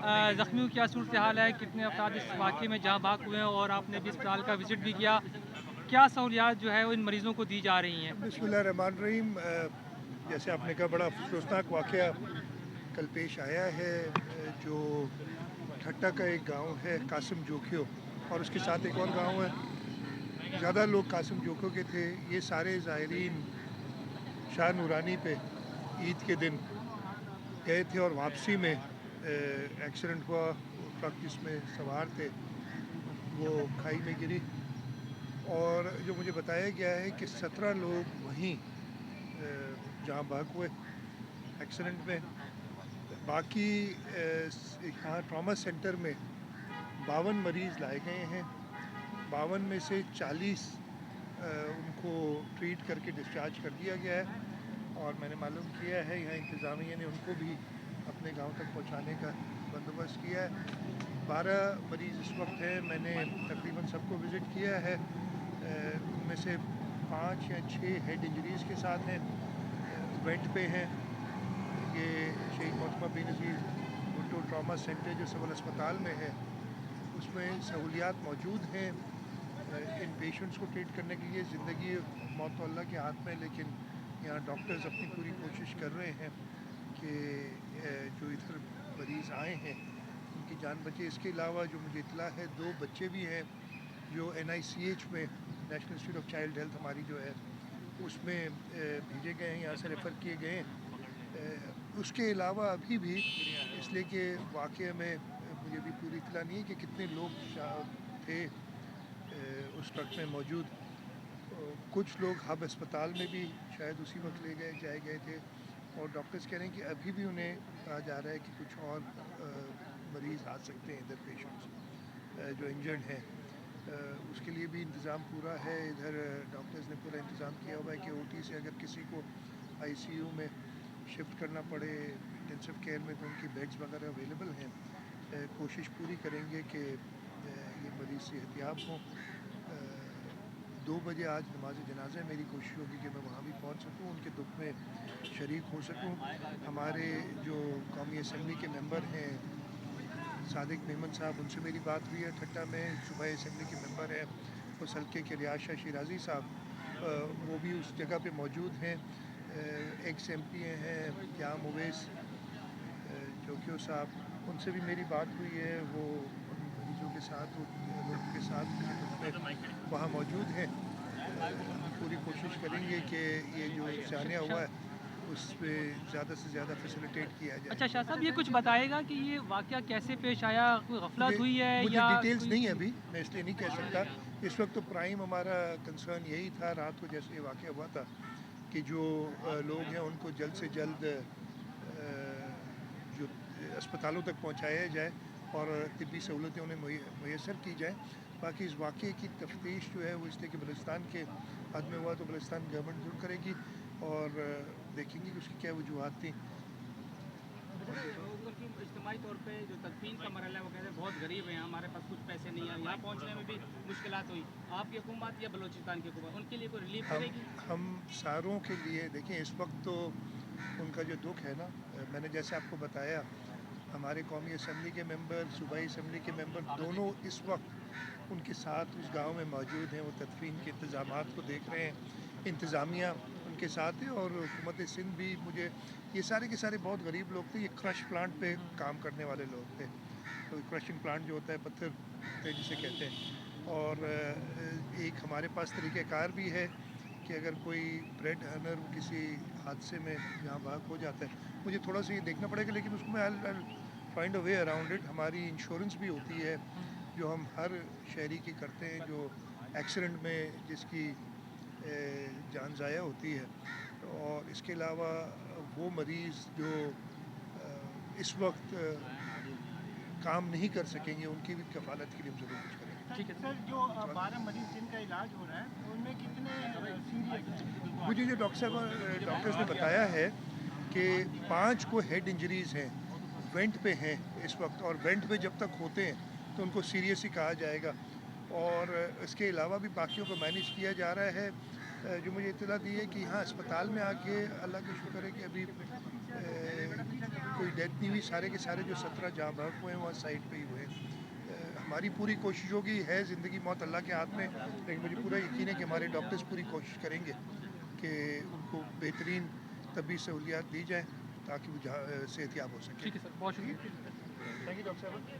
ज़ख्मियों की क्या सूरत हाल है, कितने अफराद इस वाक़े में जहाँ बहक हुए हैं, और आपने भी अस्पताल का विज़िट भी किया, क्या सहूलियात जो है वो इन मरीज़ों को दी जा रही हैं? बिस्मिल्लाहिर्रहमानिर्रहीम। जैसे आपने कहा, बड़ा अफसोसनाक वाक़या कल पेश आया है। जो ठट्टा का एक गांव है कासिम जोखियो, और उसके साथ एक और गांव है। ज़्यादा लोग कासिम जोखियो के थे। ये सारे ज़ायरीन शाह नूरानी पे ईद के दिन गए थे और वापसी में एक्सीडेंट हुआ। वो ट्रक जिसमें सवार थे वो खाई में गिरी, और जो मुझे बताया गया है कि 17 लोग वहीं जहाँ बहक हुए एक्सीडेंट में। बाकी यहाँ ट्रॉमा सेंटर में 52 मरीज़ लाए गए हैं। 52 में से 40 उनको ट्रीट करके डिस्चार्ज कर दिया गया है, और मैंने मालूम किया है यहाँ इंतज़ामिया ने उनको भी अपने गांव तक पहुँचाने का बंदोबस्त किया है। 12 मरीज़ इस वक्त हैं। मैंने तकरीबन सबको विज़िट किया है। उनमें से 5 या 6 हेड इंजरीज़ के साथ हैं, वेंट पे हैं। ये शहीद मोहतरमा बेनज़ीर भुट्टो ट्रॉमा सेंटर जो सिविल अस्पताल में है, उसमें सहूलियात मौजूद हैं इन पेशेंट्स को ट्रीट करने के लिए। ज़िंदगी मौत तो अल्लाह के हाथ में, लेकिन यहाँ डॉक्टर्स अपनी पूरी कोशिश कर रहे हैं कि जो इधर मरीज़ आए हैं उनकी जान बचे। इसके अलावा जो मुझे इतला है, 2 बच्चे भी हैं जो NICH में, national institute of child health हमारी जो है, उसमें भेजे गए हैं, यहाँ से रेफ़र किए गए हैं। उसके अलावा अभी भी, इसलिए कि वाक़े में मुझे भी पूरी इत्तला नहीं है कि कितने लोग थे उस ट्रक में मौजूद। कुछ लोग हब अस्पताल में भी शायद उसी वक्त जाए गए थे, और डॉक्टर्स कह रहे हैं कि अभी भी उन्हें कहा जा रहा है कि कुछ और मरीज़ आ सकते हैं इधर, पेशेंट्स जो इंजर्ड हैं। उसके लिए भी इंतज़ाम पूरा है। इधर डॉक्टर्स ने पूरा इंतज़ाम किया हुआ है कि OT से अगर किसी को ICU में शिफ्ट करना पड़े इंटेंसिव केयर में, तो उनकी बेड्स वगैरह अवेलेबल हैं। कोशिश पूरी करेंगे कि ये मरीज़ सेहतियाब हों। 2 बजे आज नमाज जनाजा है। मेरी कोशिश होगी कि मैं वहाँ भी पहुँच सकूँ, उनके दुख में शरीक हो सकूँ। हमारे जो कौमी असम्बली के मेंबर हैं सादिक मेमन साहब, उनसे मेरी बात हुई है ठट्टा में। सूबाई असम्बली के मेंबर हैं उस हल्के के रियाज शाह शिराजी साहब, वो भी उस जगह पे मौजूद हैं। एक्स MP हैं क्याम उवैस जोकियो साहब, उनसे भी मेरी बात हुई है। वो उन मरीजों के साथ, लोगों के साथ वहाँ मौजूद हैं। हम पूरी कोशिश करेंगे कि ये जो जानिया हुआ है उस पर ज़्यादा से ज़्यादा फैसिलिटेट किया जाए। अच्छा शाह साहब, ये कुछ बताएगा कि ये वाक़या कैसे पेश आया? कोई मुझे गफलत हुई है मुझे या डिटेल्स कोई? नहीं है अभी, मैं इसलिए नहीं कह सकता। इस वक्त तो प्राइम हमारा कंसर्न यही था, रात को जैसे ये वाक़या हुआ था, कि जो लोग हैं उनको जल्द से जल्द जो अस्पतालों तक पहुंचाया जाए और तिब्बी सहूलतें उन्हें मुयसर की जाए। बाकी इस वाक़े की तफ्तीश जो है वो इसलिए कि बलूचिस्तान के हद में हुआ, तो बलूचिस्तान गवर्नमेंट ज़रूर करेगी और देखेंगे कि उसकी क्या वजूहत थी। ऊपर की इज्तिमाई तौर पे जो तदफीन का मरहला है, वो कहते हैं बहुत गरीब है, हमारे पास कुछ पैसे नहीं है, यहाँ पहुँचने में भी मुश्किलात हुई। आपकी हुकूमत या बलूचिस्तान की हुकूमत उनके लिए कोई रिलीफ करेगी? हम सारों के लिए देखें, इस वक्त तो उनका जो दुख है ना, मैंने जैसे आपको बताया, हमारे कौमी असम्बली के मेंबर, सूबाई असम्बली के मेंबर दोनों इस वक्त उनके साथ उस गांव में मौजूद हैं। वो तदफीन के इंतज़ामात को देख रहे हैं। इंतज़ामिया उनके साथ है, और हुकूमत सिंध भी। मुझे ये सारे के सारे बहुत गरीब लोग थे। ये क्रश प्लांट पे काम करने वाले लोग थे। तो क्रशिंग प्लांट जो होता है, पत्थर पे जिसे कहते हैं। और एक हमारे पास तरीक़ाकार भी है कि अगर कोई ब्रेड अर्नर किसी हादसे में यहाँ भाग हो जाता है, मुझे थोड़ा सा ये देखना पड़ेगा, लेकिन उसको मैं I find a way around it. हमारी इंश्योरेंस भी होती है जो हम हर शहरी की करते हैं, जो एक्सीडेंट में जिसकी जान ज़ाया होती है। और इसके अलावा वो मरीज़ जो इस वक्त काम नहीं कर सकेंगे, उनकी भी कफ़ालत के लिए हम ज़रूर कुछ करेंगे। ठीक है सर, जो 12 मरीज जिनका इलाज हो रहा है, उनमें कितने सीरियस हैं? मुझे जो डॉक्टर्स ने बताया है कि 5 को हेड इंजरीज़ हैं, वेंट पे हैं इस वक्त, और वेंट पे जब तक होते हैं तो उनको सीरियस ही कहा जाएगा। और इसके अलावा भी बाकियों को मैनेज किया जा रहा है। जो मुझे इत्तला दी है कि यहाँ अस्पताल में आके, अल्लाह का शुक्र है कि अभी کوئی ڈیتھ نہیں ہوئی. سارے کے سارے جو 17 جاں بحق ہوئے ہیں وہاں سائٹ پہ ہی ہوئے ہیں. ہماری پوری کوشش ہوگی, ہے زندگی موت اللہ کے ہاتھ میں, لیکن مجھے پورا یقین ہے کہ ہمارے ڈاکٹرز پوری کوشش کریں گے کہ ان کو بہترین طبی سہولیات دی جائیں تاکہ وہ صحت یاب ہو سکے. ٹھیک ہے سر, بہت شکریہ. تھینک یو ڈاکٹر صاحب.